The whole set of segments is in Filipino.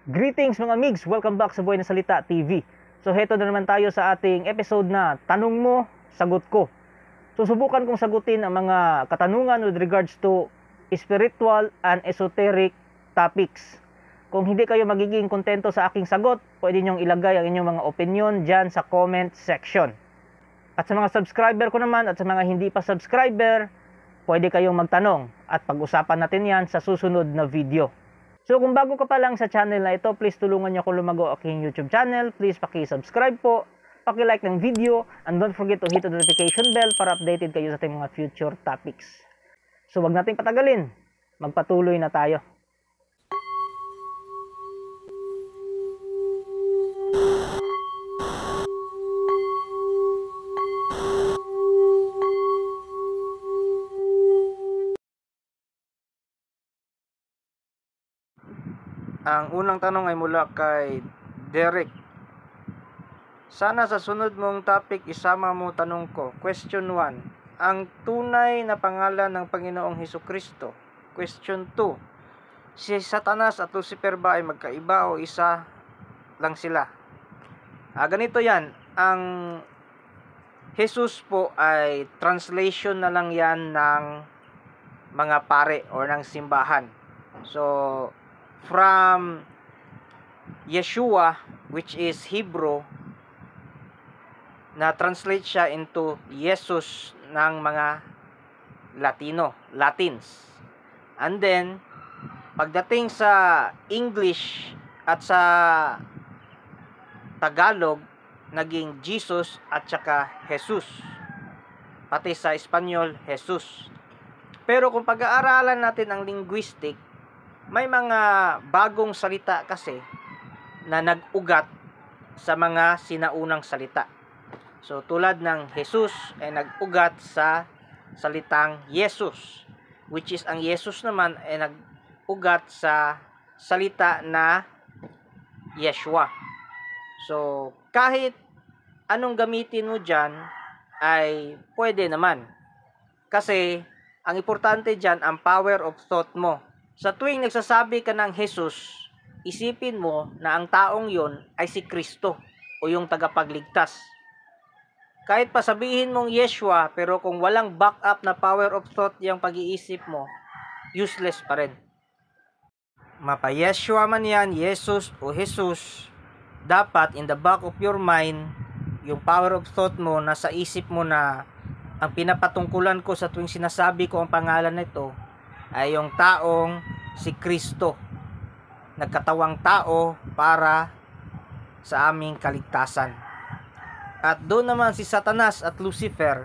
Greetings mga migs! Welcome back sa Buhay na Salita TV. So heto na naman tayo sa ating episode na Tanong Mo, Sagot Ko. So subukan kong sagutin ang mga katanungan with regards to spiritual and esoteric topics. Kung hindi kayo magiging kontento sa aking sagot, pwede nyong ilagay ang inyong mga opinion dyan sa comment section. At sa mga subscriber ko naman at sa mga hindi pa subscriber, pwede kayong magtanong at pag-usapan natin yan sa susunod na video. So kung bago ka pa lang sa channel na ito, please tulungan niyo ako lumago aking YouTube channel. Please paki-subscribe po, paki-like ng video, and don't forget to hit the notification bell para updated kayo sa ating mga future topics. So wag nating patagalin, magpatuloy na tayo. Ang unang tanong ay mula kay Derek. Sana sa sunod mong topic isama mo tanong ko. Question 1. Ang tunay na pangalan ng Panginoong Hesukristo. Question 2. Si Satanas at Lucifer ba ay magkaiba o isa lang sila? Ganito yan. Ang Jesus po ay translation na lang yan ng mga pare o ng simbahan. So, from Yeshua, which is Hebrew, na translate siya into Jesus ng mga Latins. And then, pagdating sa English at sa Tagalog, naging Jesus at saka Jesus. Pati sa Espanyol, Jesus. Pero kung pag-aaralan natin ang linguistic, may mga bagong salita kasi na nag-ugat sa mga sinaunang salita. So tulad ng Jesus ay nag-ugat sa salitang Jesus, which is ang Jesus naman ay nag-ugat sa salita na Yeshua. So kahit anong gamitin mo dyan ay pwede naman. Kasi ang importante dyan ang power of thought mo. Sa tuwing nagsasabi ka ng Jesus, isipin mo na ang taong yon ay si Kristo o yung tagapagligtas. Kahit pa sabihin mong Yeshua, pero kung walang backup na power of thought yung pag-iisip mo, useless pa rin. Mapa-Yeshua man yan, Jesus o Jesus, dapat in the back of your mind, yung power of thought mo, nasa isip mo na ang pinapatungkulan ko sa tuwing sinasabi ko ang pangalan nito ay yung taong si Kristo, nagkatawang tao para sa aming kaligtasan. At doon naman si Satanas at Lucifer,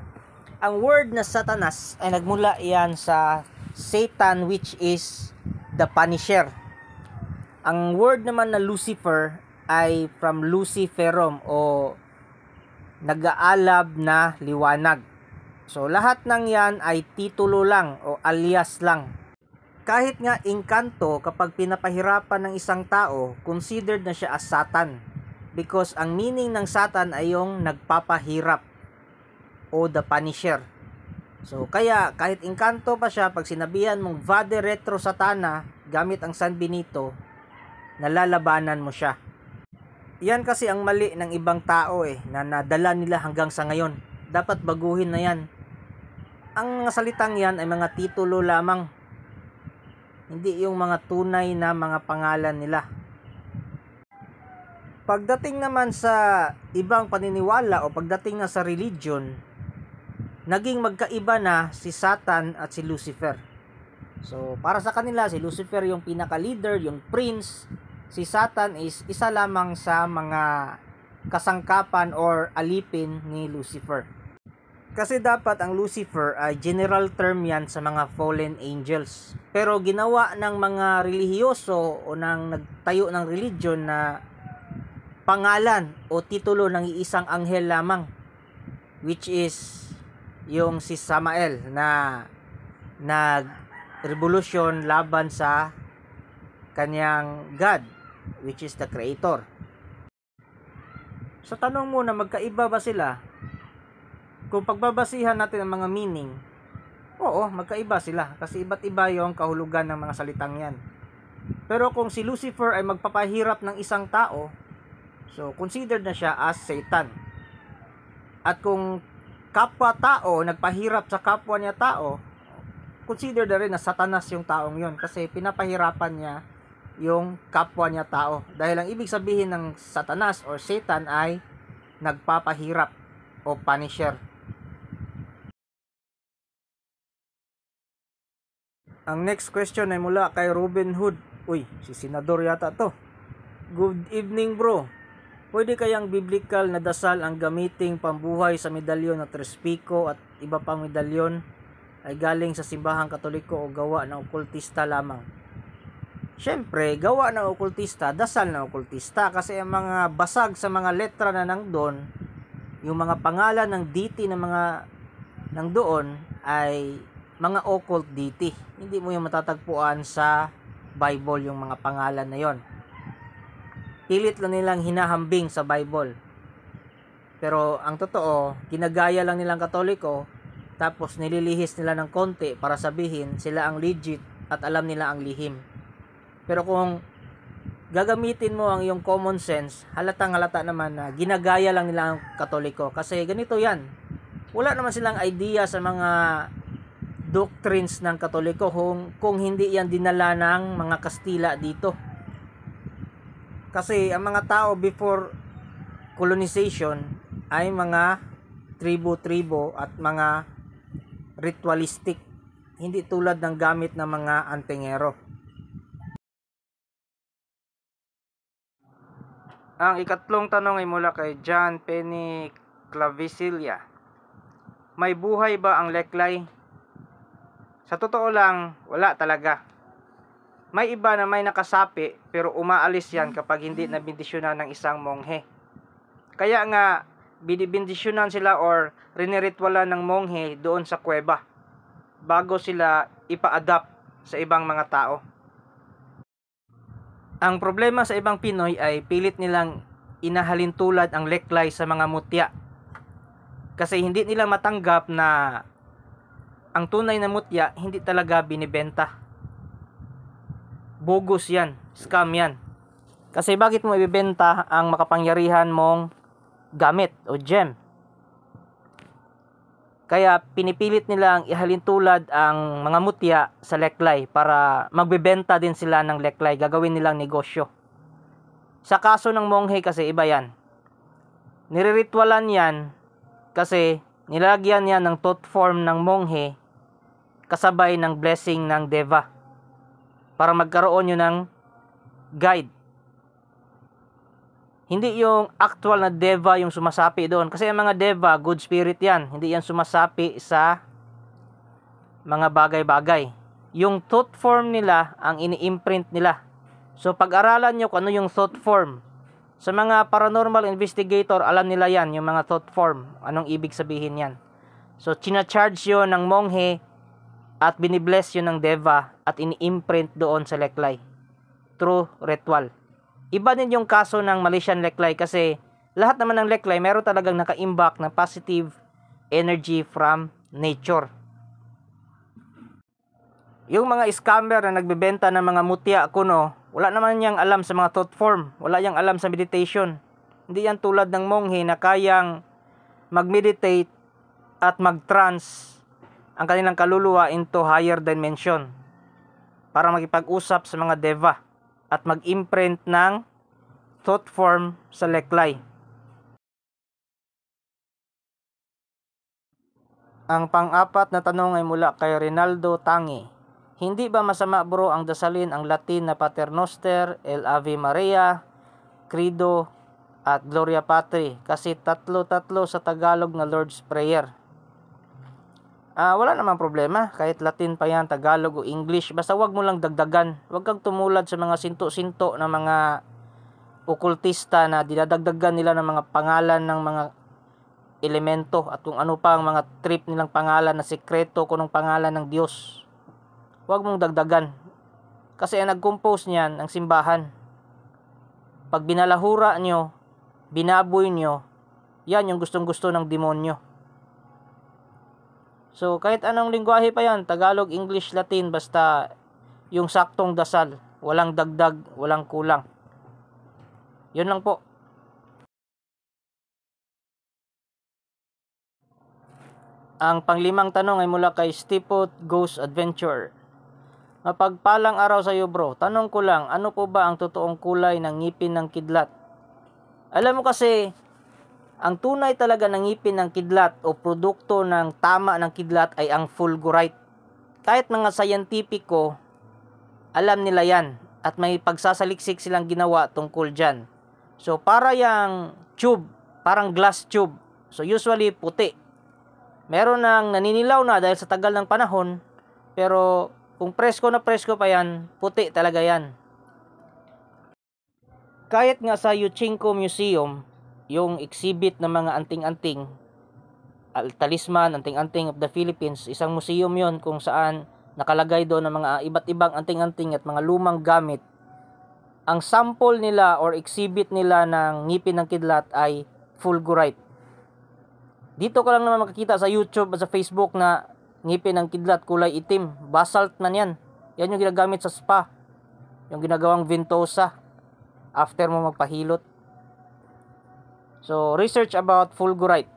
ang word na Satanas ay nagmula yan sa Satan, which is the punisher. Ang word naman na Lucifer ay from Luciferum o nag-aalab na liwanag. So lahat ng yan ay titulo lang o alias lang. Kahit nga engkanto, kapag pinapahirapan ng isang tao, considered na siya as Satan. Because ang meaning ng Satan ay yung nagpapahirap o the punisher. So kaya kahit engkanto pa siya, pag sinabihan mong Vade Retro Satana gamit ang San Benito, nalalabanan mo siya. Yan kasi ang mali ng ibang tao na nadala nila hanggang sa ngayon. Dapat baguhin na yan. Ang salitang yan ay mga titulo lamang. Hindi yung mga tunay na mga pangalan nila. Pagdating naman sa ibang paniniwala o pagdating na sa religion, naging magkaiba na si Satan at si Lucifer. So para sa kanila, si Lucifer yung pinaka-leader, yung prince. Si Satan is isa lamang sa mga kasangkapan or alipin ni Lucifer. Kasi dapat ang Lucifer ay general term yan sa mga fallen angels. Pero ginawa ng mga relihiyoso o ng nagtayo ng religion na pangalan o titulo ng iisang anghel lamang, which is yung si Samael na nag-revolusyon laban sa kanyang God, which is the Creator. So tanong mo na magkaiba ba sila? Kung pagbabasihan natin ang mga meaning, oo, magkaiba sila. Kasi iba't iba yung kahulugan ng mga salitang yan. Pero kung si Lucifer ay magpapahirap ng isang tao, so considered na siya as Satan. At kung kapwa-tao nagpahirap sa kapwa niya tao, considered na rin na Satanas yung taong yon kasi pinapahirapan niya yung kapwa niya tao. Dahil ang ibig sabihin ng Satanas or Satan ay nagpapahirap o punisher. Ang next question ay mula kay Robin Hood. Uy, si Senador yata to. Good evening bro. Pwede kayang biblical na dasal ang gamiting pambuhay sa medalyon at Trespico at iba pang medalyon ay galing sa simbahang Katoliko o gawa ng okultista lamang? Siyempre, gawa ng okultista, dasal ng okultista kasi ang mga basag sa mga letra na nangdoon, yung mga pangalan ng deity ng mga nangdoon ay mga occult deity. Hindi mo yung matatagpuan sa Bible yung mga pangalan na yon. Pilit lang nilang hinahambing sa Bible. Pero ang totoo, ginagaya lang nilang Katoliko, tapos nililihis nila ng konti para sabihin sila ang legit at alam nila ang lihim. Pero kung gagamitin mo ang iyong common sense, halatang halata naman na ginagaya lang nila ang Katoliko. Kasi ganito yan. Wala naman silang idea sa mga doctrines ng Katoliko kung hindi yan dinala ng mga Kastila dito. Kasi ang mga tao before colonization ay mga tribo-tribo at mga ritualistic, hindi tulad ng gamit ng mga antingero. Ang ikatlong tanong ay mula kay John Penny Clavicilia. May buhay ba ang leklay? Sa totoo lang, wala talaga. May iba na may nakasapi pero umaalis yan kapag hindi nabindisyonan ng isang monghe. Kaya nga, binibindisyonan sila or riniritwalan ng monghe doon sa kuweba bago sila ipa-adapt sa ibang mga tao. Ang problema sa ibang Pinoy ay pilit nilang inahalintulad ang leklay sa mga mutya. Kasi hindi nila matanggap na ang tunay na mutya hindi talaga binibenta. Bogus yan, scam yan. Kasi bakit mo ibibenta ang makapangyarihan mong gamit o gem? Kaya pinipilit nilang ihalintulad ang mga mutya sa leklay para magbebenta din sila ng leklay, gagawin nilang negosyo. Sa kaso ng monghe kasi iba yan. Niriritwalan yan kasi nilagyan yan ng thought form ng monghe kasabay ng blessing ng deva para magkaroon yun ng guide. Hindi yung actual na deva yung sumasapi doon. Kasi ang mga deva, good spirit yan. Hindi yan sumasapi sa mga bagay-bagay. Yung thought form nila, ang ini-imprint nila. So pag-aralan nyo kung ano yung thought form. Sa mga paranormal investigator, alam nila yan, yung mga thought form. Anong ibig sabihin yan. So china-charge yun ng monghe at binibless yun ng deva at ini-imprint doon sa leklay through ritual. Iba din yung kaso ng Malaysian leklay kasi lahat naman ng leklay meron talagang naka-imbak ng positive energy from nature. Yung mga scammer na nagbebenta ng mga mutya kuno, wala naman niyang alam sa mga thought form, wala niyang alam sa meditation. Hindi yan tulad ng monghe na kayang mag-meditate at mag-trance ang kanilang kaluluwa into higher dimension para makipag-usap sa mga deva at mag-imprint ng thought form sa leklay. Ang pang-apat na tanong ay mula kay Rinaldo Tangi. Hindi ba masama bro ang dasalin ang Latin na Paternoster, El Ave Maria, Credo at Gloria Patri kasi tatlo-tatlo sa Tagalog na Lord's Prayer? Wala namang problema, kahit Latin pa yan, Tagalog o English, basta wag mo lang dagdagan. Wag kang tumulad sa mga sinto-sinto na mga okultista na dinadagdagan nila ng mga pangalan ng mga elemento at kung ano pa ang mga trip nilang pangalan na sekreto kung anong pangalan ng Diyos. Wag mong dagdagan. Kasi ang nag-compose niyan, ang simbahan. Pag binalahura nyo, binaboy nyo, yan yung gustong-gusto ng demonyo. So, kahit anong lingwahe pa yan, Tagalog, English, Latin, basta yung saktong dasal. walang dagdag, walang kulang. Yun lang po. Ang panglimang tanong ay mula kay Stipot Ghost Adventure. Mapagpalang araw sa iyo bro. Tanong ko lang, ano po ba ang totoong kulay ng ngipin ng kidlat? Alam mo kasi, ang tunay talaga ng ngipin ng kidlat o produkto ng tama ng kidlat ay ang fulgurite. Kahit mga scientifico, alam nila yan. At may pagsasaliksik silang ginawa tungkol dyan. So para yung tube, parang glass tube. So usually puti. Meron nang naninilaw na dahil sa tagal ng panahon, pero kung presko na presko pa yan, puti talaga yan. Kahit nga sa Yuchingco Museum, yung exhibit ng mga anting-anting, talisman, anting-anting of the Philippines, isang museum yon kung saan nakalagay doon ng mga iba't ibang anting-anting at mga lumang gamit. Ang sample nila or exhibit nila ng ngipin ng kidlat ay fulgurite. Dito ko lang naman makikita sa YouTube at sa Facebook na ngipin ng kidlat kulay itim. Basalt man yan. Yan yung ginagamit sa spa. Yung ginagawang ventosa after mo magpahilot. So, research about fulgurite.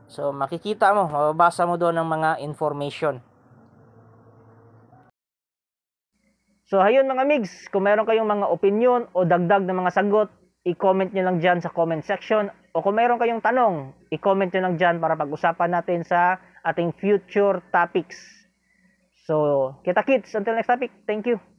So, makikita mo, mababasa mo doon ng mga information. So, ayun mga migs, kung meron kayong mga opinion o dagdag na mga sagot, i-comment nyo lang dyan sa comment section. O kung meron kayong tanong, i-comment nyo lang dyan para pag-usapan natin sa ating future topics. So, kita kits, until next topic. Thank you.